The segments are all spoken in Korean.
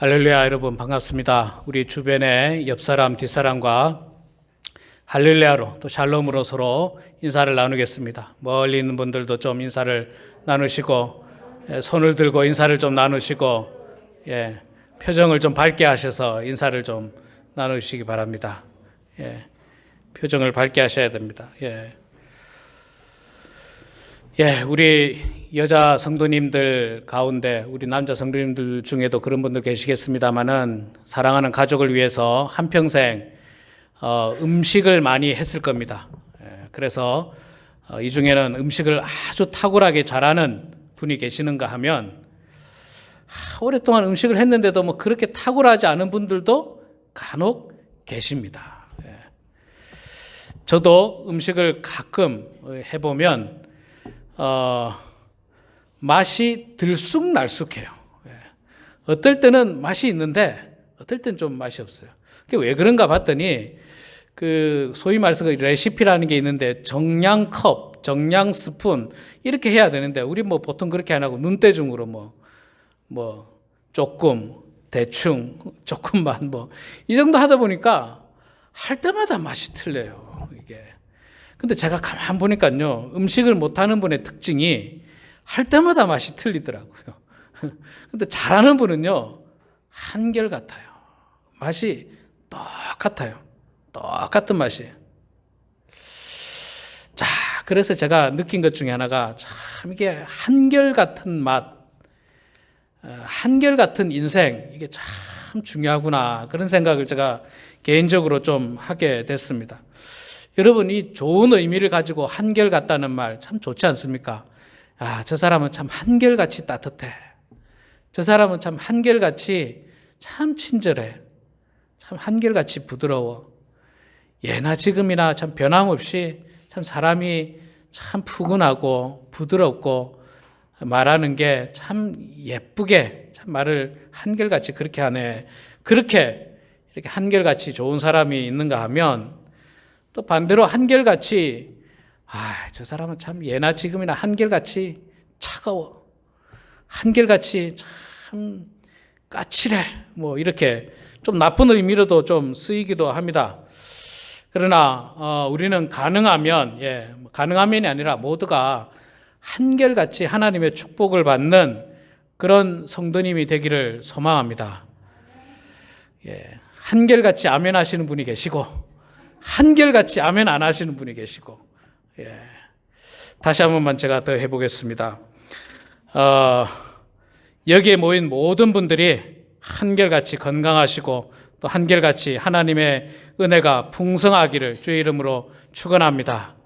할렐루야, 여러분 반갑습니다. 우리 주변의 옆사람, 뒷사람과 할렐루야로 또 샬롬으로 서로 인사를 나누겠습니다. 멀리 있는 분들도 좀 인사를 나누시고, 손을 들고 인사를 좀 나누시고, 표정을 좀 밝게 하셔서 인사를 좀 나누시기 바랍니다. 표정을 밝게 하셔야 됩니다. 우리 여자 성도님들 가운데 우리 남자 성도님들 중에도 그런 분들 계시겠습니다만은 사랑하는 가족을 위해서 한평생 음식을 많이 했을 겁니다. 그래서 이 중에는 음식을 아주 탁월하게 잘하는 분이 계시는가 하면 오랫동안 음식을 했는데도 뭐 그렇게 탁월하지 않은 분들도 간혹 계십니다. 저도 음식을 가끔 해보면 맛이 들쑥날쑥해요. 어떨 때는 맛이 있는데 어떨 때는 좀 맛이 없어요. 그게 왜 그런가 봤더니 그 소위 말해서 그 레시피라는 게 있는데 정량컵, 정량 스푼 이렇게 해야 되는데 우리 뭐 보통 그렇게 안 하고 눈대중으로 뭐 조금 대충 조금만 뭐 이 정도 하다 보니까 할 때마다 맛이 틀려요. 이게. 근데 제가 가만 보니까요, 음식을 못하는 분의 특징이 할 때마다 맛이 틀리더라고요. 근데 잘하는 분은요, 한결같아요. 맛이 똑같아요. 똑같은 맛이에요. 자, 그래서 제가 느낀 것 중에 하나가 참 이게 한결같은 맛, 한결같은 인생, 이게 참 중요하구나. 그런 생각을 제가 개인적으로 좀 하게 됐습니다. 여러분, 이 좋은 의미를 가지고 한결같다는 말 참 좋지 않습니까? 저 사람은 참 한결같이 따뜻해. 저 사람은 참 한결같이 참 친절해. 참 한결같이 부드러워. 예나 지금이나 참 변함없이 참 사람이 참 푸근하고 부드럽고 말하는 게 참 예쁘게 참 말을 한결같이 그렇게 하네. 그렇게 이렇게 한결같이 좋은 사람이 있는가 하면 또 반대로 한결같이 저 사람은 참 예나 지금이나 한결같이 차가워. 한결같이 참 까칠해. 뭐 이렇게 좀 나쁜 의미로도 좀 쓰이기도 합니다. 그러나 우리는 가능하면이 아니라 모두가 한결같이 하나님의 축복을 받는 그런 성도님이 되기를 소망합니다. 한결같이 아멘 하시는 분이 계시고 한결같이 아멘 안 하시는 분이 계시고, 다시 한 번만 제가 더 해보겠습니다. 여기에 모인 모든 분들이 한결같이 건강하시고 또 한결같이 하나님의 은혜가 풍성하기를 주의 이름으로 축원합니다.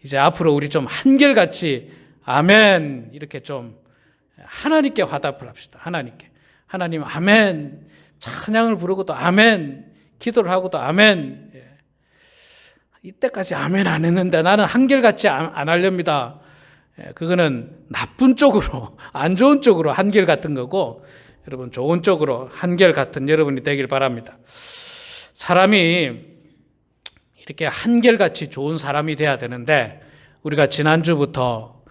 이제 앞으로 우리 좀 한결같이 아멘 이렇게 좀 하나님께 화답을 합시다. 하나님 아멘 찬양을 부르고 또 아멘 기도를 하고 또 아멘. 이때까지 아멘 안 했는데 나는 한결같이 안 하렵니다. 그거는 나쁜 쪽으로, 안 좋은 쪽으로 한결같은 거고, 여러분 좋은 쪽으로 한결같은 여러분이 되길 바랍니다. 사람이 이렇게 한결같이 좋은 사람이 돼야 되는데, 우리가 지난주부터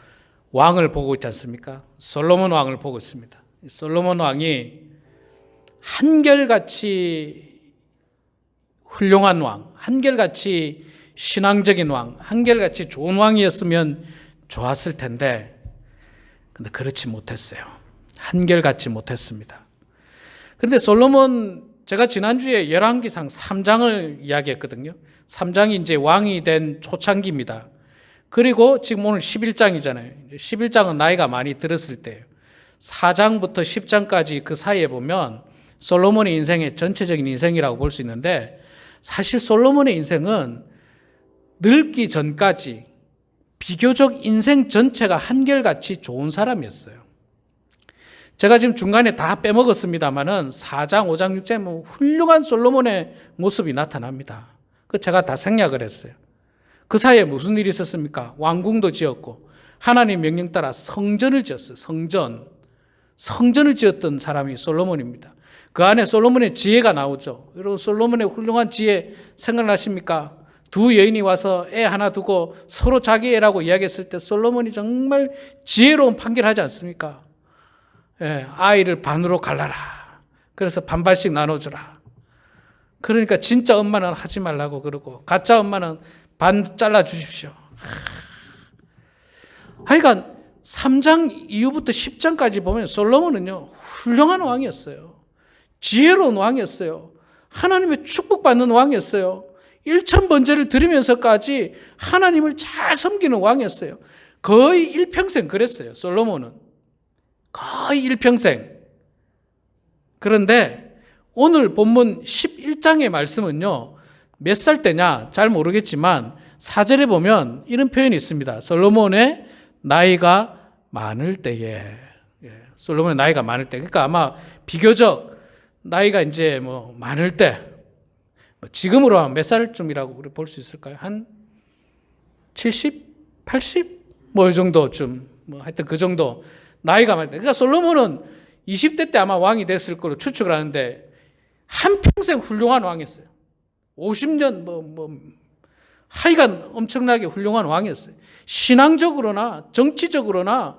왕을 보고 있지 않습니까? 솔로몬 왕을 보고 있습니다. 솔로몬 왕이 한결같이 훌륭한 왕, 한결같이 신앙적인 왕, 한결같이 좋은 왕이었으면 좋았을 텐데, 근데 그렇지 못했어요. 한결같이 못했습니다. 그런데 솔로몬, 제가 지난주에 열왕기상 3장을 이야기했거든요. 3장이 이제 왕이 된 초창기입니다. 그리고 지금 오늘 11장이잖아요. 11장은 나이가 많이 들었을 때예요. 4장부터 10장까지 그 사이에 보면 솔로몬의 인생의 전체적인 인생이라고 볼 수 있는데, 사실 솔로몬의 인생은 늙기 전까지 비교적 인생 전체가 한결같이 좋은 사람이었어요. 제가 지금 중간에 다 빼먹었습니다만은 4장, 5장, 6장 훌륭한 솔로몬의 모습이 나타납니다. 그 제가 다 생략을 했어요. 그 사이에 무슨 일이 있었습니까? 왕궁도 지었고 하나님 명령 따라 성전을 지었어요. 성전을 지었던 사람이 솔로몬입니다. 그 안에 솔로몬의 지혜가 나오죠. 여러분 솔로몬의 훌륭한 지혜 생각나십니까? 두 여인이 와서 애 하나 두고 서로 자기 애라고 이야기했을 때 솔로몬이 정말 지혜로운 판결하지 않습니까? 아이를 반으로 갈라라. 그래서 반반씩 나눠주라. 그러니까 진짜 엄마는 하지 말라고 그러고 가짜 엄마는 반 잘라주십시오. 하여간 3장 이후부터 10장까지 보면 솔로몬은요 훌륭한 왕이었어요. 지혜로운 왕이었어요. 하나님의 축복받는 왕이었어요. 1천 번제를 드리면서까지 하나님을 잘 섬기는 왕이었어요. 거의 일평생 그랬어요. 솔로몬은 거의 일평생. 그런데 오늘 본문 11장의 말씀은요 몇 살 때냐 잘 모르겠지만 4절에 보면 이런 표현이 있습니다. 솔로몬의 나이가 많을 때에. 솔로몬의 나이가 많을 때. 그러니까 아마 비교적 나이가 이제 뭐 많을 때, 지금으로 하면 몇 살쯤이라고 우리 볼 수 있을까요? 한 70, 80? 뭐 이 정도쯤, 뭐 하여튼 그 정도 나이가 많을 때. 그러니까 솔로몬은 20대 때 아마 왕이 됐을 거로 추측을 하는데 한평생 훌륭한 왕이었어요. 50년 하여간 엄청나게 훌륭한 왕이었어요. 신앙적으로나 정치적으로나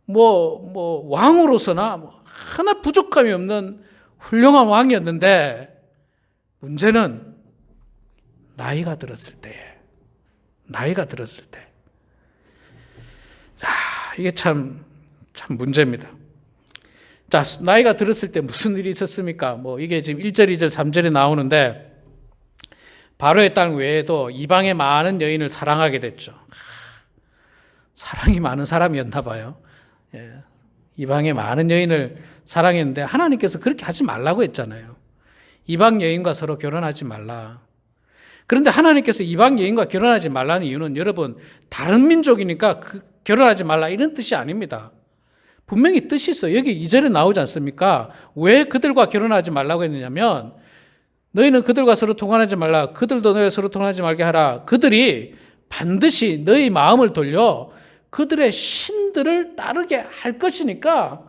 왕으로서나 하나 부족함이 없는 훌륭한 왕이었는데 문제는 나이가 들었을 때. 자, 이게 참 문제입니다. 자, 나이가 들었을 때 무슨 일이 있었습니까? 이게 지금 1절, 2절, 3절에 나오는데 바로의 딸 외에도 이방의 많은 여인을 사랑하게 됐죠. 사랑이 많은 사람이었나 봐요. 이방의 많은 여인을 사랑했는데 하나님께서 그렇게 하지 말라고 했잖아요. 이방 여인과 서로 결혼하지 말라. 그런데 하나님께서 이방 여인과 결혼하지 말라는 이유는 여러분 다른 민족이니까 결혼하지 말라 이런 뜻이 아닙니다. 분명히 뜻이 있어요. 여기 2절에 나오지 않습니까? 왜 그들과 결혼하지 말라고 했느냐면 너희는 그들과 서로 통혼하지 말라. 그들도 너희와 서로 통혼하지 말게 하라. 그들이 반드시 너희 마음을 돌려 그들의 신들을 따르게 할 것이니까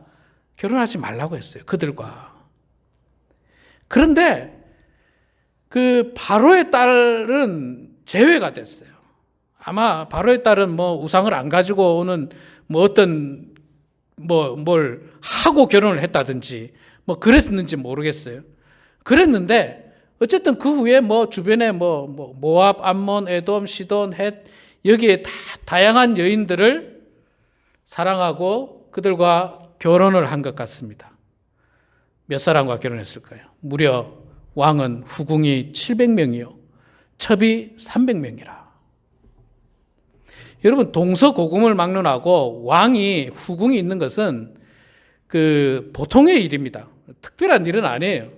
결혼하지 말라고 했어요. 그들과. 그런데 그 바로의 딸은 제외가 됐어요. 아마 바로의 딸은 우상을 안 가지고 오는 어떤 뭘 하고 결혼을 했다든지 그랬는지 모르겠어요. 그랬는데 어쨌든 그 후에 주변에 모압, 암몬, 에돔, 시돈, 헷 여기에 다양한 여인들을 사랑하고 그들과 결혼을 한 것 같습니다. 몇 사람과 결혼했을까요? 무려 왕은 후궁이 700명이요 첩이 300명이라. 여러분 동서고금을 막론하고 왕이 후궁이 있는 것은 보통의 일입니다. 특별한 일은 아니에요.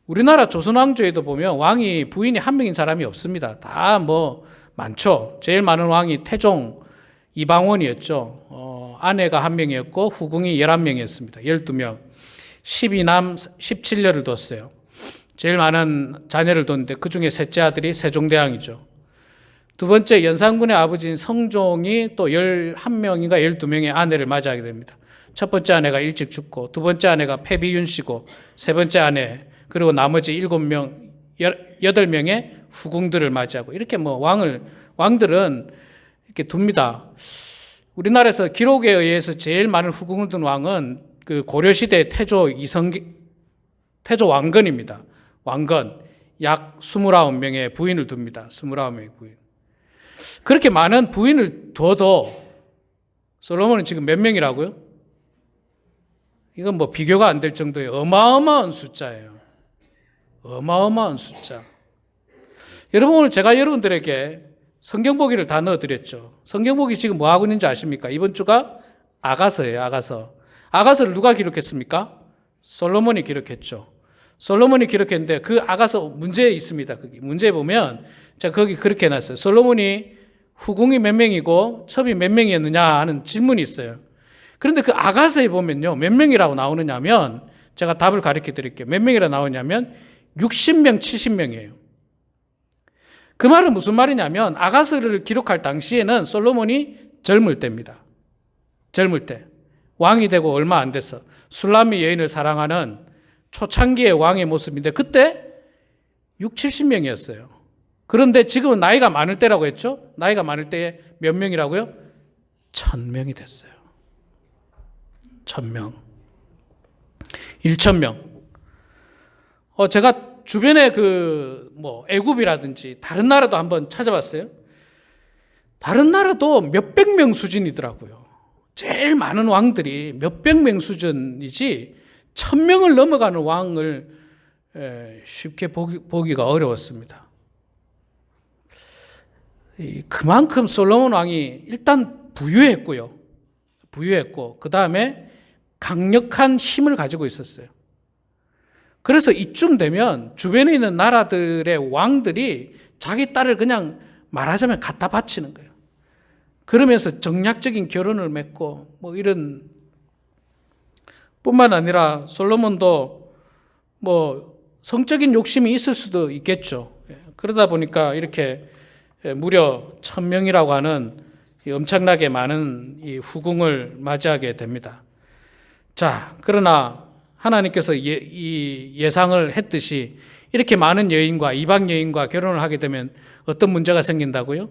우리나라 조선왕조에도 보면 왕이 부인이 한 명인 사람이 없습니다. 다 많죠. 제일 많은 왕이 태종 이방원이었죠. 아내가 한 명이었고 후궁이 11명이었습니다. 12명. 12남 17녀를 뒀어요. 제일 많은 자녀를 뒀는데 그중에 셋째 아들이 세종대왕이죠. 두 번째 연산군의 아버지인 성종이 또 11명인가 12명의 아내를 맞이하게 됩니다. 첫 번째 아내가 일찍 죽고 두 번째 아내가 패비윤 씨고 세 번째 아내 그리고 나머지 7명, 8명의 후궁들을 맞이하고 이렇게 왕들은 이렇게 둡니다. 우리나라에서 기록에 의해서 제일 많은 후궁을 둔 왕은 그 고려시대 태조 왕건입니다. 왕건. 약 29명의 부인을 둡니다. 29명의 부인. 그렇게 많은 부인을 둬도 솔로몬은 지금 몇 명이라고요? 이건 비교가 안 될 정도의 어마어마한 숫자예요. 어마어마한 숫자. 여러분 오늘 제가 여러분들에게 성경보기를 다 넣어드렸죠. 성경보기 지금 뭐 하고 있는지 아십니까? 이번 주가 아가서예요. 아가서를 누가 기록했습니까? 솔로몬이 기록했죠. 솔로몬이 기록했는데 그 아가서 문제에 있습니다. 거기 문제에 보면 제가 거기 그렇게 해놨어요. 솔로몬이 후궁이 몇 명이고 첩이 몇 명이었느냐 하는 질문이 있어요. 그런데 그 아가서에 보면요. 몇 명이라고 나오느냐 하면 제가 답을 가르쳐 드릴게요. 몇 명이라고 나오냐면 60명, 70명이에요. 그 말은 무슨 말이냐면 아가서를 기록할 당시에는 솔로몬이 젊을 때입니다. 젊을 때. 왕이 되고 얼마 안 돼서 술람미 여인을 사랑하는 초창기의 왕의 모습인데 그때 70명이었어요. 그런데 지금은 나이가 많을 때라고 했죠? 나이가 많을 때에 몇 명이라고요? 1000명이 됐어요. 1000명. 1,000명. 제가 주변에 애굽이라든지 다른 나라도 한번 찾아봤어요. 다른 나라도 몇백 명 수준이더라고요. 제일 많은 왕들이 몇백 명 수준이지 1,000명을 넘어가는 왕을 쉽게 보기가 어려웠습니다. 그만큼 솔로몬 왕이 일단 부유했고 그 다음에 강력한 힘을 가지고 있었어요. 그래서 이쯤 되면 주변에 있는 나라들의 왕들이 자기 딸을 그냥 말하자면 갖다 바치는 거예요. 그러면서 정략적인 결혼을 맺고 이런 뿐만 아니라 솔로몬도 성적인 욕심이 있을 수도 있겠죠. 그러다 보니까 이렇게 무려 1,000명이라고 하는 엄청나게 많은 이 후궁을 맞이하게 됩니다. 자, 그러나 하나님께서 예상을 했듯이 이렇게 많은 여인과 이방 여인과 결혼을 하게 되면 어떤 문제가 생긴다고요?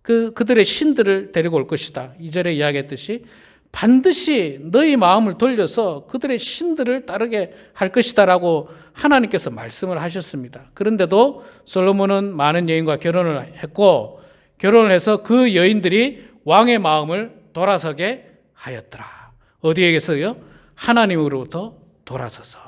그들의 신들을 데리고 올 것이다. 2절에 이야기했듯이 반드시 너희 마음을 돌려서 그들의 신들을 따르게 할 것이다 라고 하나님께서 말씀을 하셨습니다. 그런데도 솔로몬은 많은 여인과 결혼을 했고 결혼을 해서 그 여인들이 왕의 마음을 돌아서게 하였더라. 어디에게서요? 하나님으로부터 돌아서서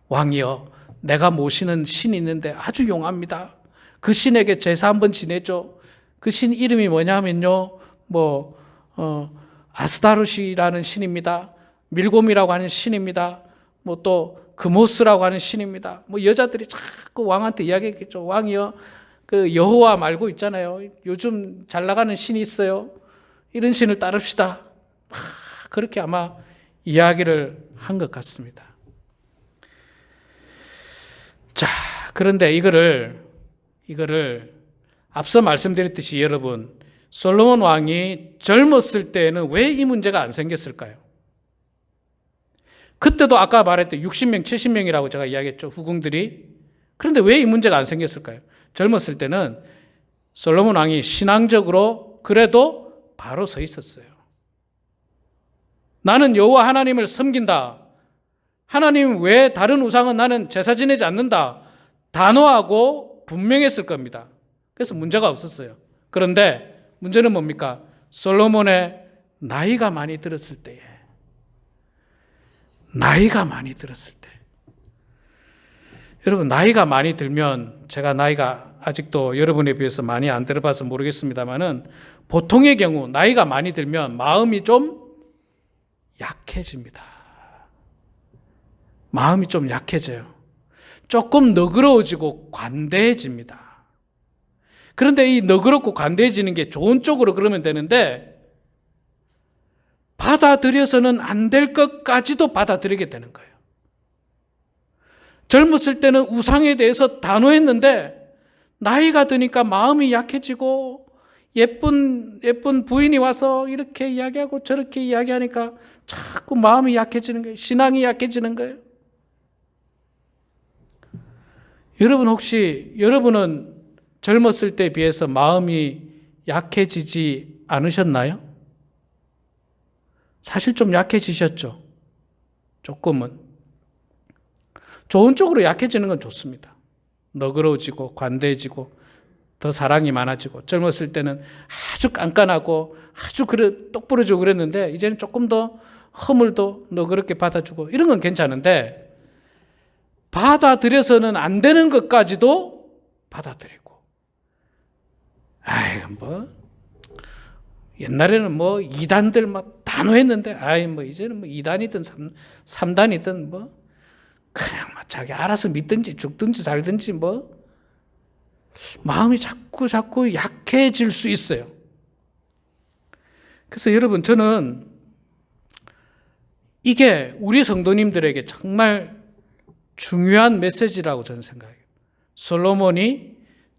왕이여 내가 모시는 신이 있는데 아주 용합니다. 그 신에게 제사 한번 지내줘. 그 신 이름이 뭐냐면요 아스타롯이라는 신입니다. 밀곰이라고 하는 신입니다. 또 그모스라고 하는 신입니다. 여자들이 자꾸 왕한테 이야기했겠죠. 왕이여 그 여호와 말고 있잖아요. 요즘 잘 나가는 신이 있어요. 이런 신을 따릅시다. 그렇게 아마 이야기를 한 것 같습니다. 자, 그런데 이거를 앞서 말씀드렸듯이 여러분, 솔로몬 왕이 젊었을 때에는 왜 이 문제가 안 생겼을까요? 그때도 아까 말했던 60명, 70명이라고 제가 이야기했죠. 후궁들이. 그런데 왜 이 문제가 안 생겼을까요? 젊었을 때는 솔로몬 왕이 신앙적으로 그래도 바로 서 있었어요. 나는 여호와 하나님을 섬긴다. 하나님 외에 다른 우상은 나는 제사 지내지 않는다. 단호하고 분명했을 겁니다. 그래서 문제가 없었어요. 그런데 문제는 뭡니까? 솔로몬의 나이가 많이 들었을 때에. 여러분, 나이가 많이 들면, 제가 나이가 아직도 여러분에 비해서 많이 안 들어봐서 모르겠습니다만은, 보통의 경우 나이가 많이 들면 마음이 좀 약해집니다. 마음이 좀 약해져요. 조금 너그러워지고 관대해집니다. 그런데 이 너그럽고 관대해지는 게 좋은 쪽으로 그러면 되는데, 받아들여서는 안 될 것까지도 받아들이게 되는 거예요. 젊었을 때는 우상에 대해서 단호했는데 나이가 드니까 마음이 약해지고 예쁜 부인이 와서 이렇게 이야기하고 저렇게 이야기하니까 자꾸 마음이 약해지는 거예요. 신앙이 약해지는 거예요. 여러분 혹시 여러분은 젊었을 때에 비해서 마음이 약해지지 않으셨나요? 사실 좀 약해지셨죠. 조금은. 좋은 쪽으로 약해지는 건 좋습니다. 너그러워지고 관대해지고 더 사랑이 많아지고 젊었을 때는 아주 깐깐하고 아주 똑부러지고 그랬는데 이제는 조금 더 허물도 너그럽게 받아주고 이런 건 괜찮은데 받아들여서는 안 되는 것까지도 받아들이고 옛날에는 이단들 단호했는데 이제는 이단이든 삼단이든 그냥 자기 알아서 믿든지 죽든지 살든지 마음이 자꾸 약해질 수 있어요. 그래서 여러분 저는 이게 우리 성도님들에게 정말 중요한 메시지라고 저는 생각해요. 솔로몬이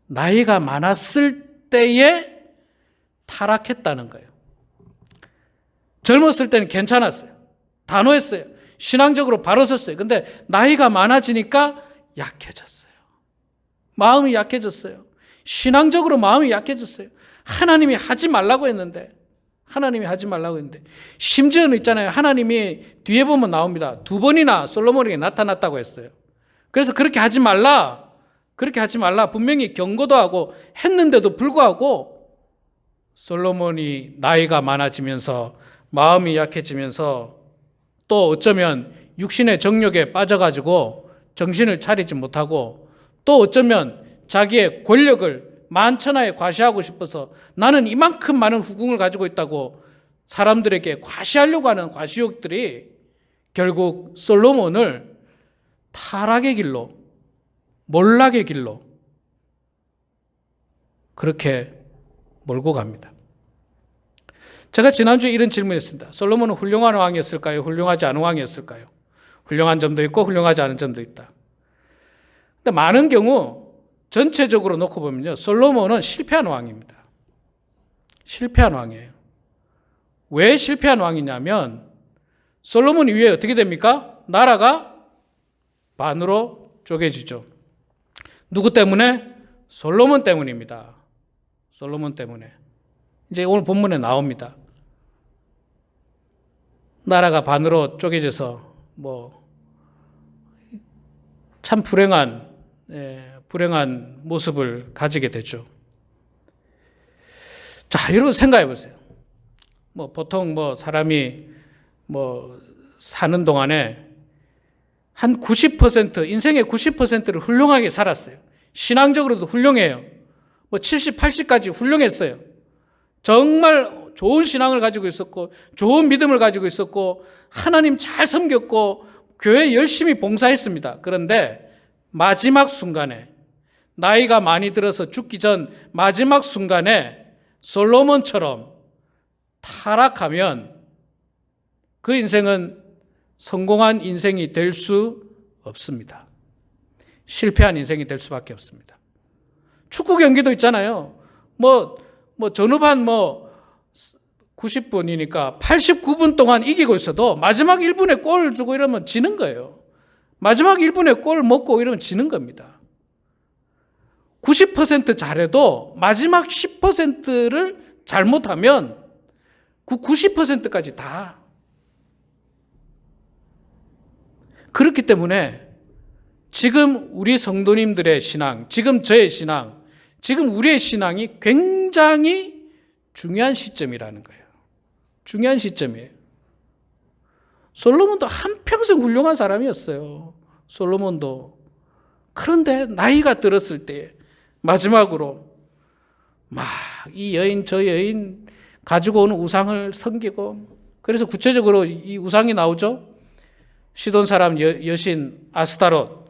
나이가 많았을 때에 타락했다는 거예요. 젊었을 때는 괜찮았어요. 단호했어요. 신앙적으로 바로 섰어요. 근데 나이가 많아지니까 약해졌어요. 마음이 약해졌어요. 신앙적으로 마음이 약해졌어요. 하나님이 하지 말라고 했는데 하나님이 하지 말라고 했는데, 심지어는 있잖아요. 하나님이 뒤에 보면 나옵니다. 2번이나 솔로몬에게 나타났다고 했어요. 그래서 그렇게 하지 말라, 분명히 경고도 하고 했는데도 불구하고 솔로몬이 나이가 많아지면서 마음이 약해지면서 또 어쩌면 육신의 정욕에 빠져가지고 정신을 차리지 못하고 또 어쩌면 자기의 권력을 만천하에 과시하고 싶어서 나는 이만큼 많은 후궁을 가지고 있다고 사람들에게 과시하려고 하는 과시욕들이 결국 솔로몬을 타락의 길로, 몰락의 길로 그렇게 몰고 갑니다. 제가 지난주에 이런 질문했습니다. 솔로몬은 훌륭한 왕이었을까요? 훌륭하지 않은 왕이었을까요? 훌륭한 점도 있고 훌륭하지 않은 점도 있다. 근데 많은 경우 전체적으로 놓고 보면요, 솔로몬은 실패한 왕입니다. 실패한 왕이에요. 왜 실패한 왕이냐면 솔로몬 이후에 어떻게 됩니까? 나라가 반으로 쪼개지죠. 누구 때문에? 솔로몬 때문입니다. 솔로몬 때문에. 이제 오늘 본문에 나옵니다. 나라가 반으로 쪼개져서 참 불행한 모습을 가지게 되죠. 자, 여러분 생각해 보세요. 보통 사람이 사는 동안에 한 90%, 인생의 90%를 훌륭하게 살았어요. 신앙적으로도 훌륭해요. 70, 80까지 훌륭했어요. 정말 좋은 신앙을 가지고 있었고, 좋은 믿음을 가지고 있었고, 하나님 잘 섬겼고, 교회 열심히 봉사했습니다. 그런데 마지막 순간에, 나이가 많이 들어서 죽기 전 마지막 순간에 솔로몬처럼 타락하면 그 인생은 성공한 인생이 될 수 없습니다. 실패한 인생이 될 수밖에 없습니다. 축구 경기도 있잖아요. 전후반 90분이니까 89분 동안 이기고 있어도 마지막 1분에 골 주고 이러면 지는 거예요. 마지막 1분에 골 먹고 이러면 지는 겁니다. 90% 잘해도 마지막 10%를 잘못하면 그 90%까지 다. 그렇기 때문에 지금 우리 성도님들의 신앙, 지금 저의 신앙, 지금 우리의 신앙이 굉장히 중요한 시점이라는 거예요. 중요한 시점이에요. 솔로몬도 한평생 훌륭한 사람이었어요. 솔로몬도. 그런데 나이가 들었을 때 마지막으로 이 여인 저 여인 가지고 오는 우상을 섬기고, 그래서 구체적으로 이 우상이 나오죠. 시돈 사람 여신 아스타롯,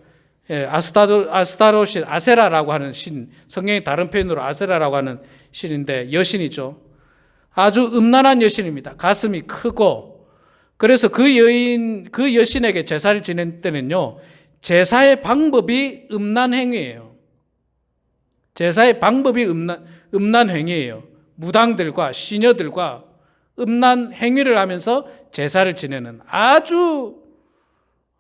아스타롯이 아세라라고 하는 신, 성경의 다른 표현으로 아세라라고 하는 신인데 여신이죠. 아주 음란한 여신입니다. 가슴이 크고. 그래서 그 여신에게 제사를 지낼 때는요, 제사의 방법이 음란 행위예요. 제사의 방법이 음란 행위예요. 무당들과 시녀들과 음란 행위를 하면서 제사를 지내는 아주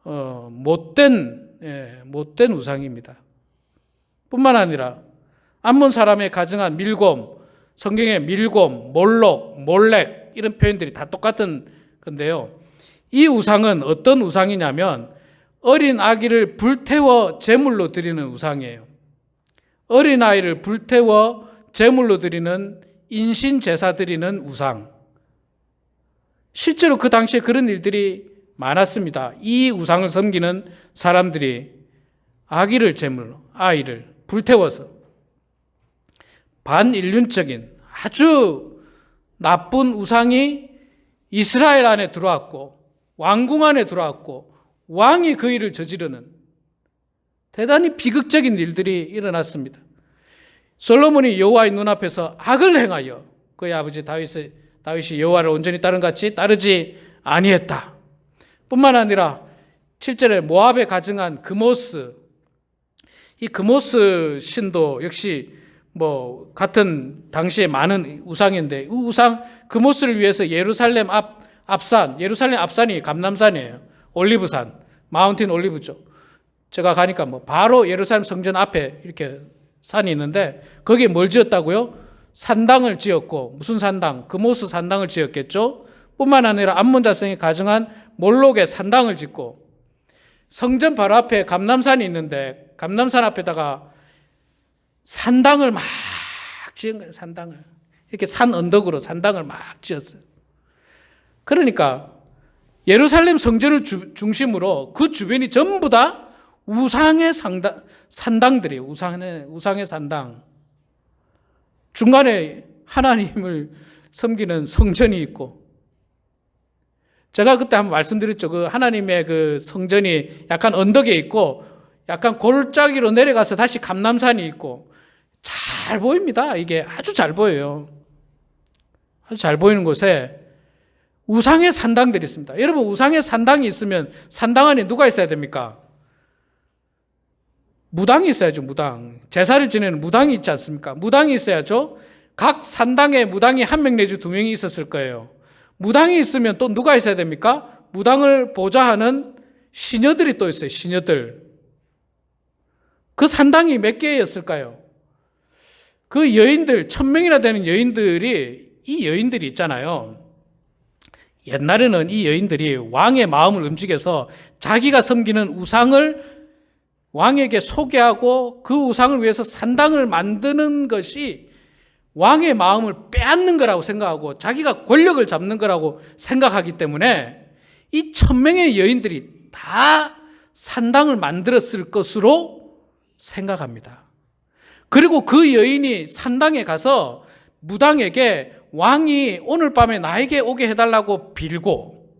못된 우상입니다. 뿐만 아니라 암몬 사람의 가증한 밀곰, 성경의 밀곰, 몰록, 몰렉 이런 표현들이 다 똑같은 건데요. 이 우상은 어떤 우상이냐면 어린 아기를 불태워 제물로 드리는 우상이에요. 어린 아이를 불태워 제물로 드리는 인신 제사 드리는 우상. 실제로 그 당시에 그런 일들이 많았습니다. 이 우상을 섬기는 사람들이 아기를 제물로, 아이를 불태워서 반인륜적인 아주 나쁜 우상이 이스라엘 안에 들어왔고 왕궁 안에 들어왔고 왕이 그 일을 저지르는 대단히 비극적인 일들이 일어났습니다. 솔로몬이 여호와의 눈앞에서 악을 행하여 그의 아버지 다윗이 여호와를 온전히 따른 같이 따르지 아니했다. 뿐만 아니라 7절에 모압에 가증한 그모스, 이 그모스 신도 역시 같은 당시에 많은 우상인데 이 우상 그모스를 위해서 예루살렘 앞산이 감람산이에요. 올리브산, 마운틴 올리브죠. 제가 가니까 바로 예루살렘 성전 앞에 이렇게 산이 있는데 거기에 뭘 지었다고요? 산당을 지었고, 무슨 산당? 금오스 산당을 지었겠죠. 뿐만 아니라 암몬 자손이 가정한 몰록의 산당을 짓고, 성전 바로 앞에 감람산이 있는데 감람산 앞에다가 산당을 막 지은 거예요. 산당을 이렇게 산 언덕으로 산당을 막 지었어요. 그러니까 예루살렘 성전을 중심으로 그 주변이 전부 다 우상의 산당들이에요. 우상의 산당. 중간에 하나님을 섬기는 성전이 있고, 제가 그때 한번 말씀드렸죠. 그 하나님의 그 성전이 약간 언덕에 있고, 약간 골짜기로 내려가서 다시 감람산이 있고, 잘 보입니다. 이게 아주 잘 보여요. 아주 잘 보이는 곳에 우상의 산당들이 있습니다. 여러분, 우상의 산당이 있으면 산당 안에 누가 있어야 됩니까? 무당이 있어야죠. 무당. 제사를 지내는 무당이 있지 않습니까? 무당이 있어야죠. 각 산당에 무당이 한 명 내지 두 명이 있었을 거예요. 무당이 있으면 또 누가 있어야 됩니까? 무당을 보좌하는 시녀들이 또 있어요. 시녀들. 그 산당이 몇 개였을까요? 그 여인들, 1000명이나 되는 여인들이, 이 여인들이 있잖아요. 옛날에는 이 여인들이 왕의 마음을 움직여서 자기가 섬기는 우상을 왕에게 소개하고 그 우상을 위해서 산당을 만드는 것이 왕의 마음을 빼앗는 거라고 생각하고 자기가 권력을 잡는 거라고 생각하기 때문에 이 1000명의 여인들이 다 산당을 만들었을 것으로 생각합니다. 그리고 그 여인이 산당에 가서 무당에게 왕이 오늘 밤에 나에게 오게 해달라고 빌고,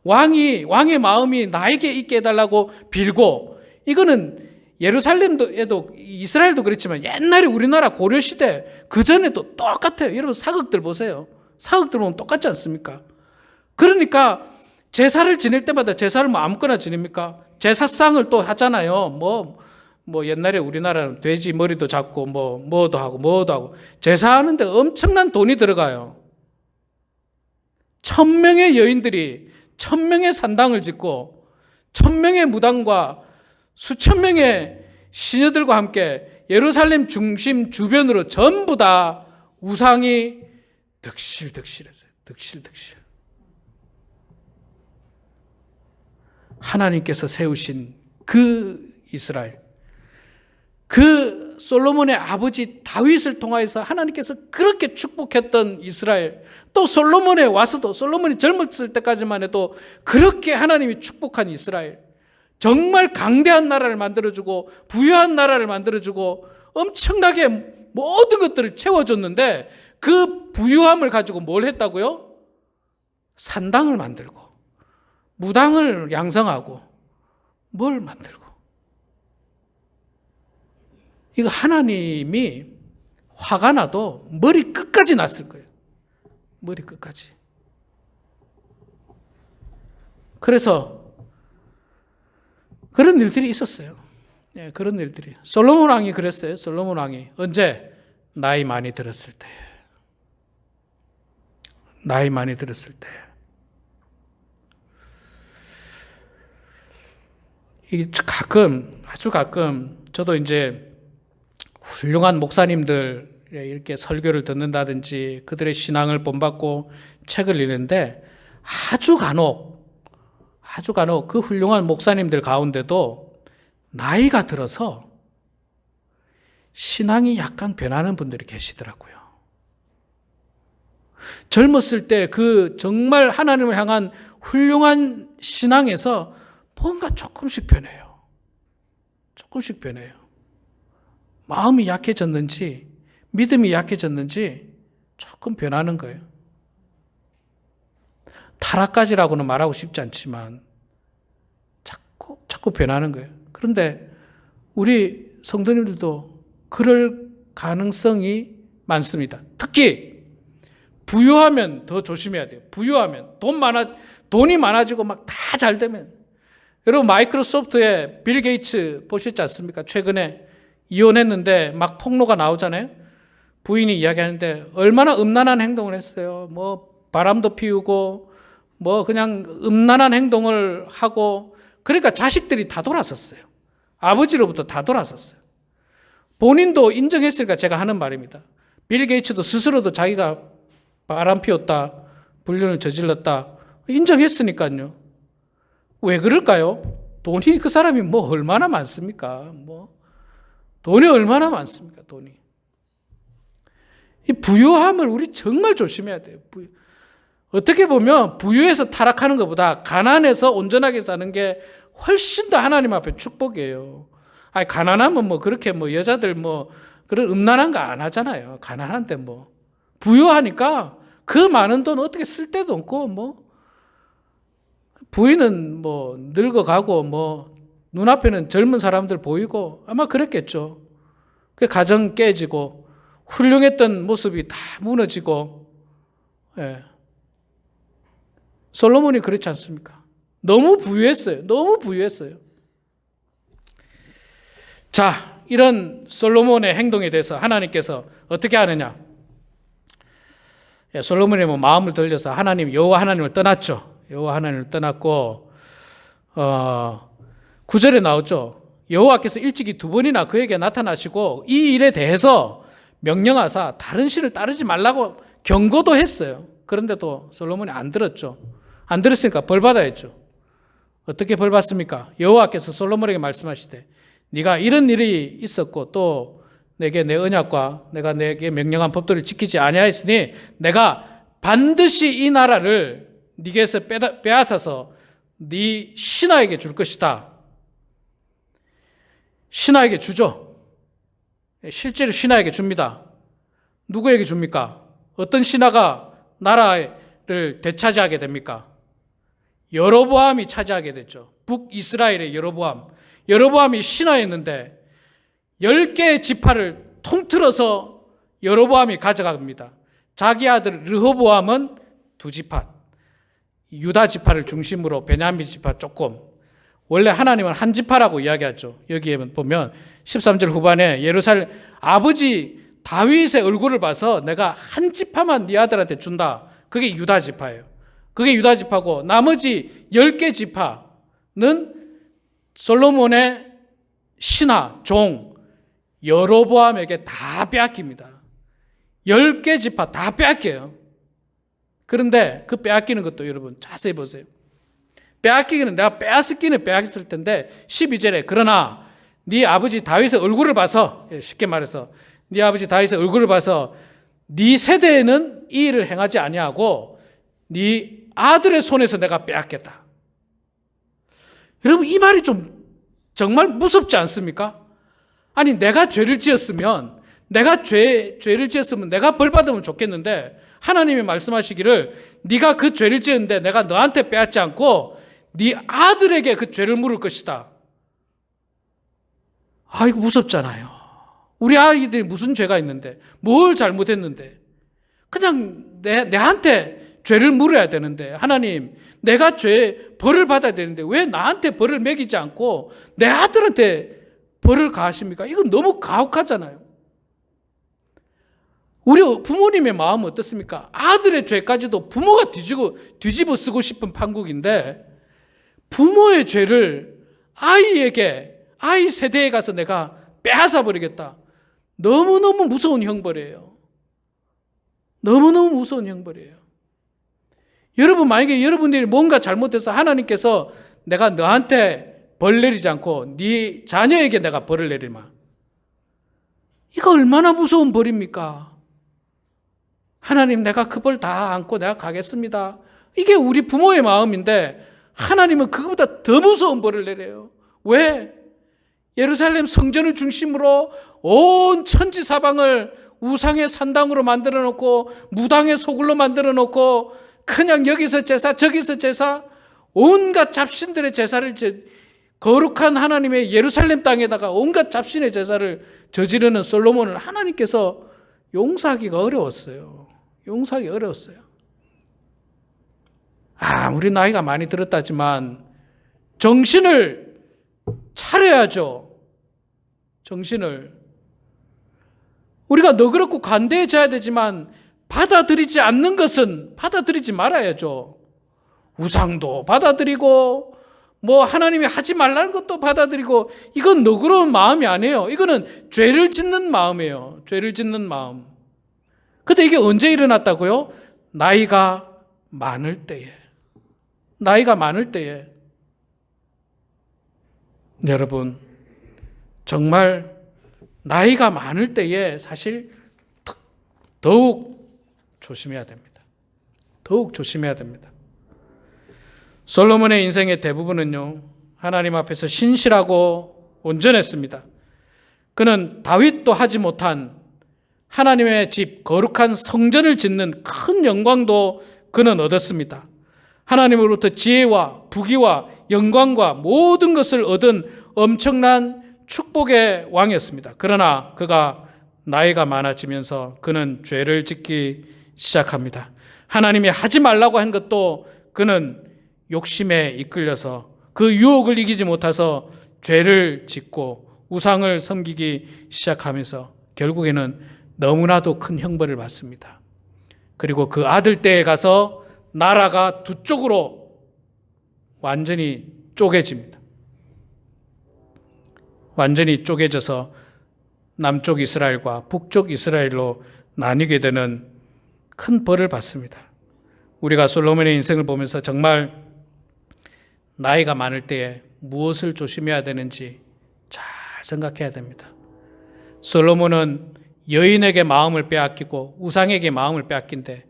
왕의 마음이 나에게 있게 해달라고 빌고, 이거는 예루살렘에도 이스라엘도 그렇지만 옛날에 우리나라 고려시대 그 전에도 똑같아요. 여러분 사극들 보세요. 사극들 보면 똑같지 않습니까? 그러니까 제사를 지낼 때마다 제사를 뭐 아무거나 지냅니까? 제사상을 또 하잖아요. 뭐 옛날에 우리나라는 돼지 머리도 잡고 뭐도 하고 제사하는데 엄청난 돈이 들어가요. 1000명의 여인들이 1000명의 산당을 짓고 1000명의 무당과 수천 명의 시녀들과 함께 예루살렘 중심 주변으로 전부 다 우상이 득실득실했어요. 득실득실. 하나님께서 세우신 그 이스라엘, 그 솔로몬의 아버지 다윗을 통하여서 하나님께서 그렇게 축복했던 이스라엘, 또 솔로몬에 와서도 솔로몬이 젊었을 때까지만 해도 그렇게 하나님이 축복한 이스라엘, 정말 강대한 나라를 만들어주고 부유한 나라를 만들어주고 엄청나게 모든 것들을 채워줬는데 그 부유함을 가지고 뭘 했다고요? 산당을 만들고 무당을 양성하고 뭘 만들고. 이거 하나님이 화가 나도 머리 끝까지 났을 거예요. 머리 끝까지. 그래서 그런 일들이 있었어요. 예, 그런 일들이. 솔로몬 왕이 그랬어요. 솔로몬 왕이. 언제? 나이 많이 들었을 때. 나이 많이 들었을 때. 이게 아주 가끔, 저도 이제 훌륭한 목사님들 이렇게 설교를 듣는다든지 그들의 신앙을 본받고 책을 읽는데 아주 간혹 그 훌륭한 목사님들 가운데도 나이가 들어서 신앙이 약간 변하는 분들이 계시더라고요. 젊었을 때 그 정말 하나님을 향한 훌륭한 신앙에서 뭔가 조금씩 변해요. 조금씩 변해요. 마음이 약해졌는지 믿음이 약해졌는지 조금 변하는 거예요. 타락까지라고는 말하고 싶지 않지만 자꾸 변하는 거예요. 그런데 우리 성도님들도 그럴 가능성이 많습니다. 특히 부유하면 더 조심해야 돼요. 부유하면 돈이 많아지고 막 다 잘 되면, 여러분 마이크로소프트의 빌 게이츠 보셨지 않습니까? 최근에 이혼했는데 막 폭로가 나오잖아요. 부인이 이야기하는데 얼마나 음란한 행동을 했어요. 뭐 바람도 피우고 뭐 그냥 음란한 행동을 하고, 그러니까 자식들이 다 돌아섰어요. 아버지로부터 다 돌아섰어요. 본인도 인정했으니까 제가 하는 말입니다. 빌 게이츠도 스스로도 자기가 바람 피웠다, 불륜을 저질렀다 인정했으니까요. 왜 그럴까요? 돈이 그 사람이 뭐 얼마나 많습니까? 돈이 얼마나 많습니까? 돈이. 이 부유함을 우리 정말 조심해야 돼요. 어떻게 보면 부유해서 타락하는 것보다 가난해서 온전하게 사는 게 훨씬 더 하나님 앞에 축복이에요. 아니, 가난하면 그렇게 여자들 그런 음란한 거 안 하잖아요. 가난한데 부유하니까 그 많은 돈 어떻게 쓸 데도 없고 부인은 늙어가고 눈앞에는 젊은 사람들 보이고 아마 그랬겠죠. 그 가정 깨지고 훌륭했던 모습이 다 무너지고. 예. 솔로몬이 그렇지 않습니까? 너무 부유했어요. 너무 부유했어요. 자, 이런 솔로몬의 행동에 대해서 하나님께서 어떻게 하느냐? 솔로몬이 마음을 돌려서 여호와 하나님을 떠났죠. 여호와 하나님을 떠났고 9절에 나오죠. 여호와께서 일찍이 2번이나 그에게 나타나시고 이 일에 대해서 명령하사 다른 신을 따르지 말라고 경고도 했어요. 그런데도 솔로몬이 안 들었죠. 안 들었으니까 벌 받아야죠. 어떻게 벌 받습니까? 여호와께서 솔로몬에게 말씀하시되 네가 이런 일이 있었고 또 내게 내 언약과 내가 내게 명령한 법도를 지키지 아니하였으니 내가 반드시 이 나라를 네게서 빼앗아서 네 신하에게 줄 것이다. 신하에게 주죠. 실제로 신하에게 줍니다. 누구에게 줍니까? 어떤 신하가 나라를 되차지하게 됩니까? 여로보암이 차지하게 됐죠. 북이스라엘의 여로보암이 신하였는데 10개의 지파를 통틀어서 여로보암이 가져갑니다. 자기 아들 르호보암은 2지파, 유다 지파를 중심으로 베냐민 지파 조금. 원래 하나님은 한 지파라고 이야기하죠. 여기에 보면 13절 후반에 예루살렘 아버지 다윗의 얼굴을 봐서 내가 한 지파만 네 아들한테 준다. 그게 유다 지파예요. 그게 유다 지파고 나머지 10개 지파는 솔로몬의 신하, 종 여로보암에게 다 빼앗깁니다. 10개 지파 다 빼앗겨요. 그런데 그 빼앗기는 것도 여러분 자세히 보세요. 빼앗기기는 내가 빼앗기는 빼앗을 텐데 12절에 그러나 네 아버지 다윗의 얼굴을 봐서, 쉽게 말해서 네 아버지 다윗의 얼굴을 봐서 네 세대에는 이 일을 행하지 아니하고 네 아들의 손에서 내가 빼앗겠다. 여러분 이 말이 좀 정말 무섭지 않습니까? 아니 내가 죄를 지었으면 내가 벌 받으면 좋겠는데 하나님이 말씀하시기를 네가 그 죄를 지었는데 내가 너한테 빼앗지 않고 네 아들에게 그 죄를 물을 것이다. 이거 무섭잖아요. 우리 아이들이 무슨 죄가 있는데 뭘 잘못했는데 그냥 내한테 죄를 물어야 되는데 하나님 내가 벌을 받아야 되는데 왜 나한테 벌을 매기지 않고 내 아들한테 벌을 가하십니까? 이건 너무 가혹하잖아요. 우리 부모님의 마음은 어떻습니까? 아들의 죄까지도 부모가 뒤집어 쓰고 싶은 판국인데 부모의 죄를 아이 세대에 가서 내가 빼앗아 버리겠다. 너무너무 무서운 형벌이에요. 너무너무 무서운 형벌이에요. 여러분 만약에 여러분들이 뭔가 잘못해서 하나님께서 내가 너한테 벌 내리지 않고 네 자녀에게 내가 벌을 내리마. 이거 얼마나 무서운 벌입니까? 하나님 내가 그 벌 다 안고 내가 가겠습니다. 이게 우리 부모의 마음인데 하나님은 그거보다 더 무서운 벌을 내려요. 왜? 예루살렘 성전을 중심으로 온 천지 사방을 우상의 산당으로 만들어 놓고 무당의 소굴로 만들어 놓고 그냥 여기서 제사 저기서 제사 온갖 잡신들의 제사를 거룩한 하나님의 예루살렘 땅에다가 온갖 잡신의 제사를 저지르는 솔로몬을 하나님께서 용서하기가 어려웠어요. 용서하기 어려웠어요. 우리 나이가 많이 들었다지만 정신을 차려야죠. 정신을. 우리가 너그럽고 관대해져야 되지만 받아들이지 않는 것은 받아들이지 말아야죠. 우상도 받아들이고 하나님이 하지 말라는 것도 받아들이고 이건 너그러운 마음이 아니에요. 이거는 죄를 짓는 마음이에요. 죄를 짓는 마음. 근데 이게 언제 일어났다고요? 나이가 많을 때에. 나이가 많을 때에. 여러분, 정말 나이가 많을 때에 사실 더욱 조심해야 됩니다. 더욱 조심해야 됩니다. 솔로몬의 인생의 대부분은요, 하나님 앞에서 신실하고 온전했습니다. 그는 다윗도 하지 못한 하나님의 집, 거룩한 성전을 짓는 큰 영광도 그는 얻었습니다. 하나님으로부터 지혜와 부귀와 영광과 모든 것을 얻은 엄청난 축복의 왕이었습니다. 그러나 그가 나이가 많아지면서 그는 죄를 짓기 시작합니다. 하나님이 하지 말라고 한 것도 그는 욕심에 이끌려서 그 유혹을 이기지 못해서 죄를 짓고 우상을 섬기기 시작하면서 결국에는 너무나도 큰 형벌을 받습니다. 그리고 그 아들 때에 가서 나라가 두 쪽으로 완전히 쪼개집니다. 완전히 쪼개져서 남쪽 이스라엘과 북쪽 이스라엘로 나뉘게 되는 큰 벌을 받습니다. 우리가 솔로몬의 인생을 보면서 정말 나이가 많을 때에 무엇을 조심해야 되는지 잘 생각해야 됩니다. 솔로몬은 여인에게 마음을 빼앗기고 우상에게 마음을 빼앗긴데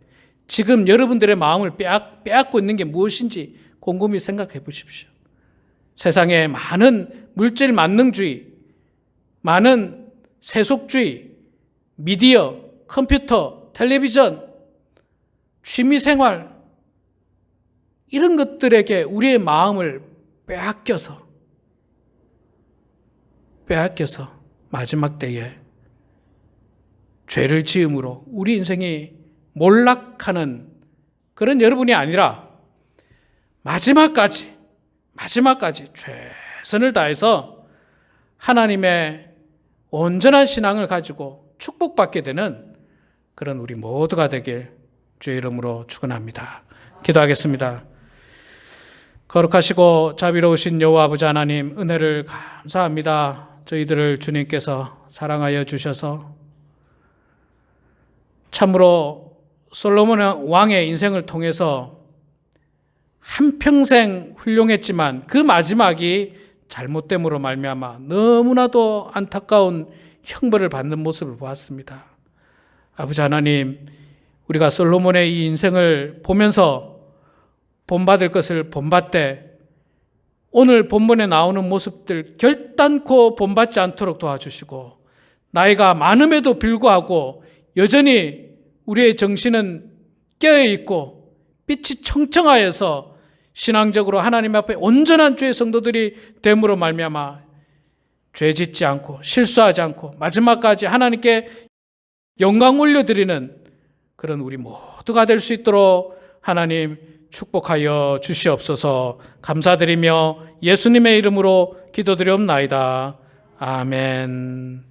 지금 여러분들의 마음을 빼앗고 있는 게 무엇인지 곰곰이 생각해 보십시오. 세상에 많은 물질 만능주의, 많은 세속주의, 미디어, 컴퓨터, 텔레비전, 취미생활 이런 것들에게 우리의 마음을 빼앗겨서 마지막 때에 죄를 지음으로 우리 인생이 몰락하는 그런 여러분이 아니라 마지막까지 최선을 다해서 하나님의 온전한 신앙을 가지고 축복받게 되는 그런 우리 모두가 되길 주의 이름으로 축원합니다. 기도하겠습니다. 거룩하시고 자비로우신 여호와 아버지 하나님, 은혜를 감사합니다. 저희들을 주님께서 사랑하여 주셔서 참으로 솔로몬 왕의 인생을 통해서 한평생 훌륭했지만 그 마지막이 잘못됨으로 말미암아 너무나도 안타까운 형벌을 받는 모습을 보았습니다. 아버지 하나님, 우리가 솔로몬의 이 인생을 보면서 본받을 것을 본받되 오늘 본문에 나오는 모습들 결단코 본받지 않도록 도와주시고, 나이가 많음에도 불구하고 여전히 우리의 정신은 깨어있고 빛이 청청하여서 신앙적으로 하나님 앞에 온전한 주의 성도들이 됨으로 말미암아 죄 짓지 않고 실수하지 않고 마지막까지 하나님께 영광 올려드리는 그런 우리 모두가 될 수 있도록 하나님 축복하여 주시옵소서. 감사드리며 예수님의 이름으로 기도드리옵나이다. 아멘.